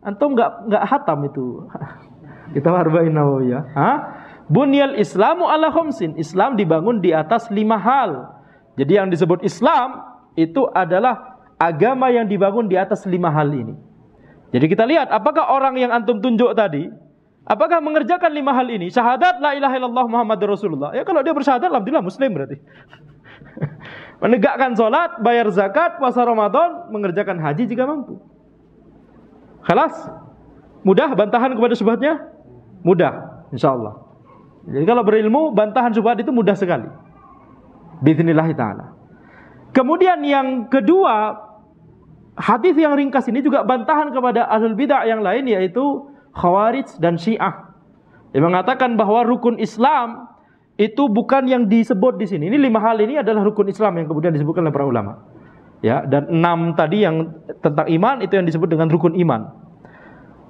Antum enggak hatam itu. Kita Arba'in Nawawiyah. Bunyal Islamu ala khamsin. Islam dibangun di atas 5 hal. Jadi yang disebut Islam itu adalah agama yang dibangun di atas 5 hal ini. Jadi kita lihat apakah orang yang antum tunjuk tadi, apakah mengerjakan 5 hal ini? Syahadat la ilaha illallah Muhammadur Rasulullah. Ya, kalau dia bersyahadat alhamdulillah muslim berarti. Menegakkan salat, bayar zakat, puasa Ramadan, mengerjakan haji jika mampu. Khalas. Mudah bantahan kepada syubhatnya? Mudah, insyaallah. Jadi kalau berilmu, bantahan syubhat itu mudah sekali. Bi'idznillah ta'ala. Kemudian yang kedua, hadis yang ringkas ini juga bantahan kepada ahlul bid'ah yang lain, yaitu Khawarij dan Syiah. Yang mengatakan bahwa rukun Islam itu bukan yang disebut di sini. Ini 5 hal ini adalah rukun Islam yang kemudian disebutkan oleh para ulama. Ya, dan 6 tadi yang tentang iman itu yang disebut dengan rukun iman.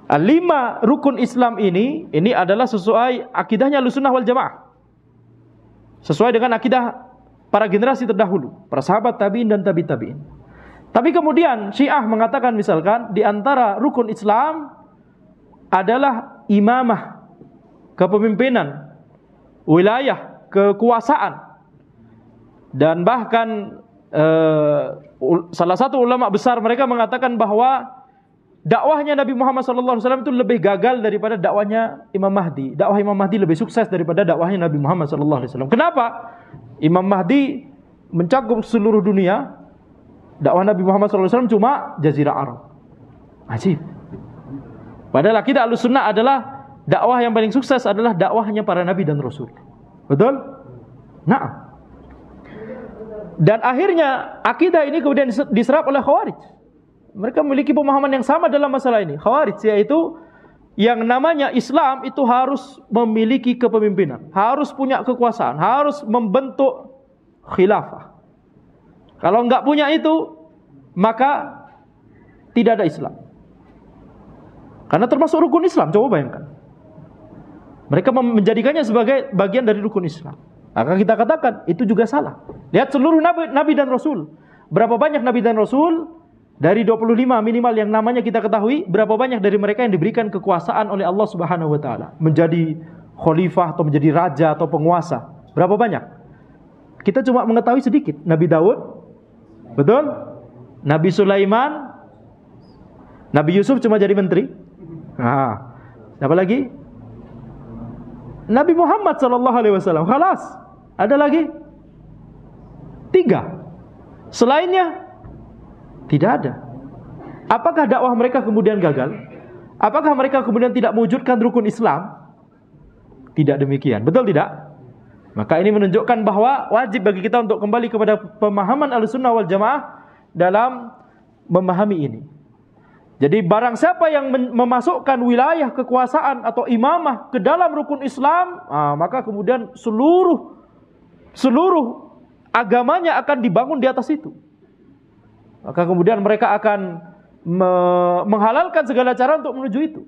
5 rukun Islam ini adalah sesuai akidahnya Ahlussunnah wal Jamaah. Sesuai dengan akidah para generasi terdahulu, para sahabat tabi'in dan tabi'in. Tapi kemudian Syiah mengatakan misalkan di antara rukun Islam adalah imamah, kepemimpinan, wilayah, kekuasaan. Dan bahkan salah satu ulama besar mereka mengatakan bahwa dakwahnya Nabi Muhammad SAW itu lebih gagal daripada dakwahnya Imam Mahdi. Dakwah Imam Mahdi lebih sukses daripada dakwahnya Nabi Muhammad SAW. Kenapa? Imam Mahdi mencakup seluruh dunia. Dakwah Nabi Muhammad SAW cuma Jazirah Arab. Ajib. Padahal akidah Ahlussunnah adalah dakwah yang paling sukses adalah dakwahnya para Nabi dan Rasul. Betul? Nah. Dan akhirnya akidah ini kemudian diserap oleh Khawarij. Mereka memiliki pemahaman yang sama dalam masalah ini. Khawarij, yaitu yang namanya Islam itu harus memiliki kepemimpinan, harus punya kekuasaan, harus membentuk khilafah. Kalau nggak punya itu, maka tidak ada Islam. Karena termasuk rukun Islam, coba bayangkan. Mereka menjadikannya sebagai bagian dari rukun Islam. Maka kita katakan itu juga salah. Lihat seluruh nabi dan rasul. Berapa banyak nabi dan rasul? Dari 25 minimal yang namanya kita ketahui, berapa banyak dari mereka yang diberikan kekuasaan oleh Allah Subhanahu wa taala menjadi khalifah atau menjadi raja atau penguasa? Berapa banyak? Kita cuma mengetahui sedikit. Nabi Daud, betul? Nabi Sulaiman, Nabi Yusuf cuma jadi menteri. Nah, siapa lagi? Nabi Muhammad sallallahu alaihi wasallam. Khalas. Ada lagi 3. Selainnya tidak ada. Apakah dakwah mereka kemudian gagal? Apakah mereka kemudian tidak mewujudkan rukun Islam? Tidak demikian. Betul tidak? Maka ini menunjukkan bahwa wajib bagi kita untuk kembali kepada pemahaman Ahlussunnah wal Jamaah dalam memahami ini. Jadi barang siapa yang memasukkan wilayah kekuasaan atau imamah ke dalam rukun Islam, maka kemudian seluruh agamanya akan dibangun di atas itu. Maka kemudian mereka akan menghalalkan segala cara untuk menuju itu.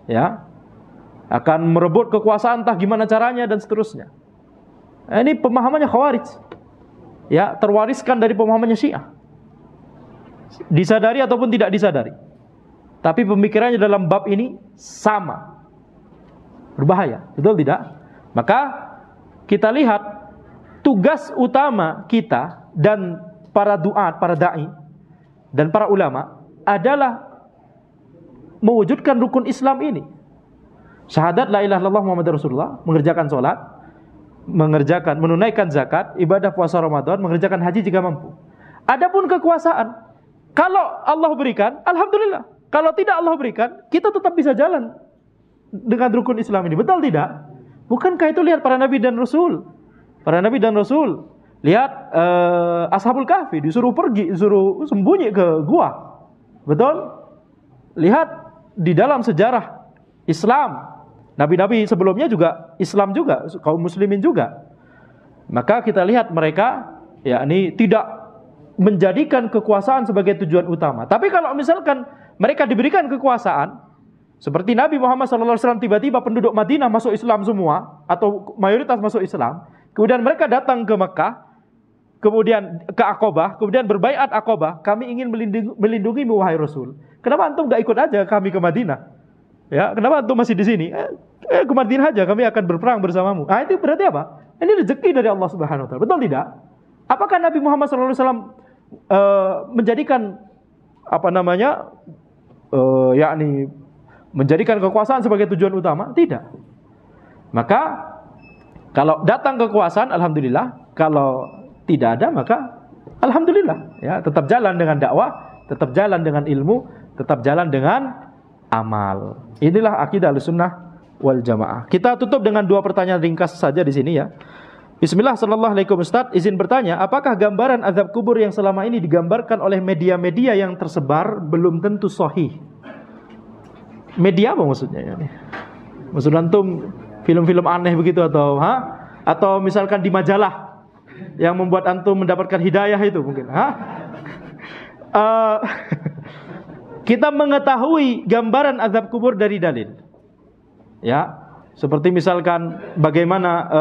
Ya. Akan merebut kekuasaan entah gimana caranya dan seterusnya. Ini pemahamannya Khawarij. Ya, terwariskan dari pemahamannya Syiah. Disadari ataupun tidak disadari. Tapi pemikirannya dalam bab ini sama. Berbahaya, betul tidak? Maka kita lihat tugas utama kita dan para duat, para dai dan para ulama adalah mewujudkan rukun Islam ini. Syahadat la ilaha illallah Muhammadur Rasulullah, mengerjakan sholat, menunaikan zakat, ibadah puasa Ramadan, mengerjakan haji jika mampu. Adapun kekuasaan, kalau Allah berikan, alhamdulillah. Kalau tidak Allah berikan, kita tetap bisa jalan dengan rukun Islam ini. Betul tidak? Bukankah itu lihat para nabi dan rasul? Para nabi dan rasul. Lihat Ashabul Kahfi disuruh pergi, disuruh sembunyi ke gua. Betul? Lihat di dalam sejarah Islam, nabi-nabi sebelumnya juga Islam juga, kaum muslimin juga. Maka kita lihat mereka yakni tidak menjadikan kekuasaan sebagai tujuan utama. Tapi kalau misalkan mereka diberikan kekuasaan, seperti Nabi Muhammad SAW tiba-tiba penduduk Madinah masuk Islam semua atau mayoritas masuk Islam, kemudian mereka datang ke Mekah, kemudian ke Aqabah, kemudian berbaiat Aqabah, kami ingin melindungimu wahai Rasul. Kenapa antum enggak ikut aja kami ke Madinah? Ya, kenapa antum masih di sini? Ke Madinah aja, kami akan berperang bersamamu. Itu berarti apa? Ini rezeki dari Allah Subhanahu wa taala. Betul tidak? Apakah Nabi Muhammad SAW menjadikan yakni menjadikan kekuasaan sebagai tujuan utama? Tidak. Maka kalau datang kekuasaan alhamdulillah, kalau tidak ada maka alhamdulillah, ya, tetap jalan dengan dakwah, tetap jalan dengan ilmu, tetap jalan dengan amal. Inilah akidah Ahlussunnah wal Jamaah. Kita tutup dengan 2 pertanyaan ringkas saja di sini ya. Bismillah, sallallahu alaikum Ustaz, izin bertanya, apakah gambaran azab kubur yang selama ini digambarkan oleh media-media yang tersebar belum tentu sahih? Media apa maksudnya ya? Maksud antum film-film aneh begitu atau atau misalkan di majalah yang membuat antum mendapatkan hidayah itu mungkin, kita mengetahui gambaran azab kubur dari dalil. Ya, seperti misalkan bagaimana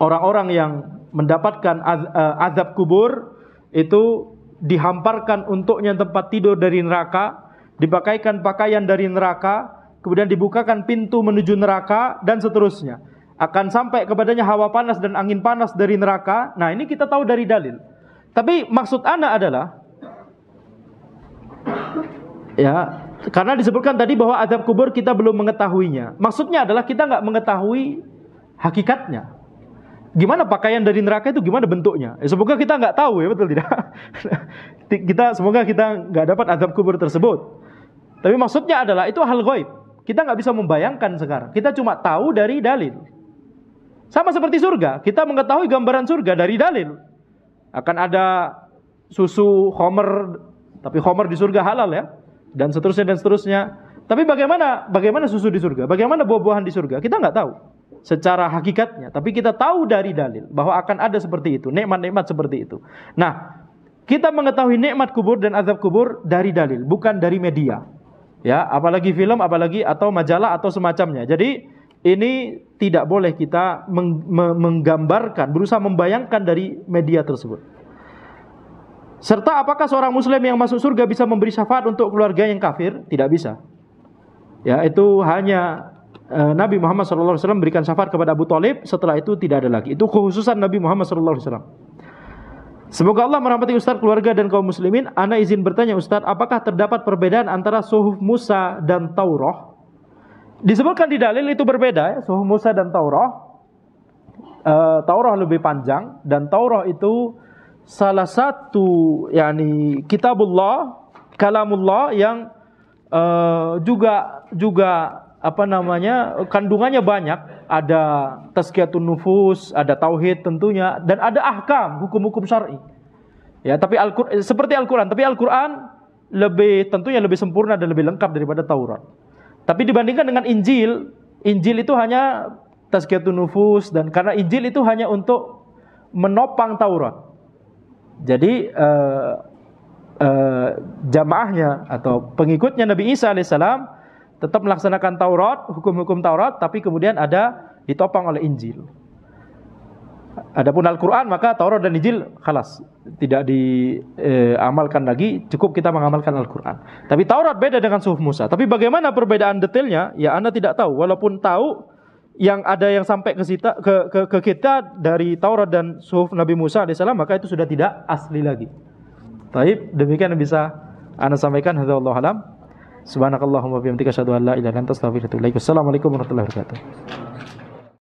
orang-orang yang mendapatkan azab kubur itu dihamparkan untuknya tempat tidur dari neraka, dipakaikan pakaian dari neraka, kemudian dibukakan pintu menuju neraka dan seterusnya. Akan sampai kepadanya hawa panas dan angin panas dari neraka. Nah, ini kita tahu dari dalil. Tapi maksud ana adalah, ya, karena disebutkan tadi bahwa azab kubur kita belum mengetahuinya. Maksudnya adalah kita nggak mengetahui hakikatnya. Gimana pakaian dari neraka itu, gimana bentuknya? Semoga kita nggak tahu ya, betul tidak? Semoga kita nggak dapat azab kubur tersebut. Tapi maksudnya adalah itu hal ghaib. Kita nggak bisa membayangkan sekarang. Kita cuma tahu dari dalil. Sama seperti surga, kita mengetahui gambaran surga dari dalil. Akan ada susu khamr, tapi khamr di surga halal ya, dan seterusnya dan seterusnya. Tapi bagaimana susu di surga? Bagaimana buah-buahan di surga? Kita nggak tahu. secara hakikatnya, tapi kita tahu dari dalil bahwa akan ada seperti itu, nikmat-nikmat seperti itu. Nah, kita mengetahui nikmat kubur dan azab kubur dari dalil, bukan dari media. Ya, apalagi film, apalagi atau majalah atau semacamnya. Jadi ini tidak boleh kita menggambarkan, berusaha membayangkan dari media tersebut. Serta apakah seorang muslim yang masuk surga bisa memberi syafaat untuk keluarga yang kafir? Tidak bisa. Ya, itu hanya Nabi Muhammad SAW berikan syafaat kepada Abu Thalib, setelah itu tidak ada lagi. Itu kekhususan Nabi Muhammad SAW. Semoga Allah merahmati Ustaz, keluarga dan kaum muslimin. Ana izin bertanya Ustaz, apakah terdapat perbedaan antara suhuf Musa dan Taurah? Disebutkan di dalil itu berbeda ya, suhuf Musa dan Taurah. Taurah lebih panjang dan Taurah itu salah satu kitabullah, kalamullah yang juga kandungannya banyak, ada tazkiyatun nufus, ada tauhid tentunya, dan ada ahkam, hukum-hukum syar'i. Ya, tapi seperti Al-Qur'an, tapi Al-Qur'an tentunya lebih sempurna dan lebih lengkap daripada Taurat. Tapi dibandingkan dengan Injil, Injil itu hanya tazkiyatun nufus, dan karena Injil itu hanya untuk menopang Taurat. Jadi jamaahnya atau pengikutnya Nabi Isa alaihissalam tetap melaksanakan Taurat, hukum-hukum Taurat, tapi kemudian ada ditopang oleh Injil. Adapun Al-Quran, maka Taurat dan Injil khalas, tidak diamalkan lagi, cukup kita mengamalkan Al-Quran. Tapi Taurat beda dengan suhuf Musa. Tapi bagaimana perbedaan detailnya? Ya, Anda tidak tahu. Walaupun tahu yang ada yang sampai ke kita dari Taurat dan suhuf Nabi Musa alaihissalam, maka itu sudah tidak asli lagi. Baik, demikian yang bisa Anda sampaikan. Hadza wallahu alam. Subhanakallahumma wa bihamdika asyhadu an la ilaha illa anta astaghfiruka wa atubu ilaik. Wassalamualaikum warahmatullahi wabarakatuh.